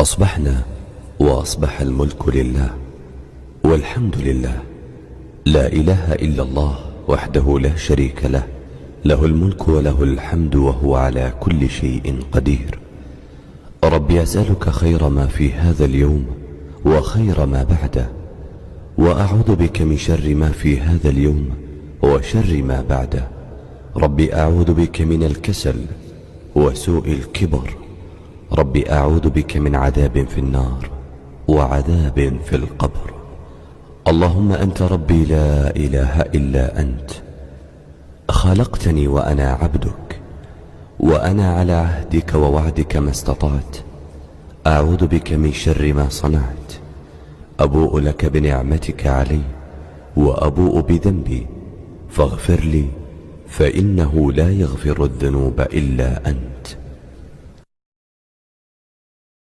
أصبحنا وأصبح الملك لله والحمد لله، لا إله إلا الله وحده لا شريك له، له الملك وله الحمد وهو على كل شيء قدير. ربي أسألك خير ما في هذا اليوم وخير ما بعده، وأعوذ بك من شر ما في هذا اليوم وشر ما بعده. ربي أعوذ بك من الكسل وسوء الكبر. ربي أعوذ بك من عذاب في النار وعذاب في القبر. اللهم أنت ربي لا إله إلا أنت، خلقتني وأنا عبدك، وأنا على عهدك ووعدك ما استطعت. أعوذ بك من شر ما صنعت. أبوء لك بنعمتك علي وأبوء بذنبي، فاغفر لي فإنه لا يغفر الذنوب إلا أنت.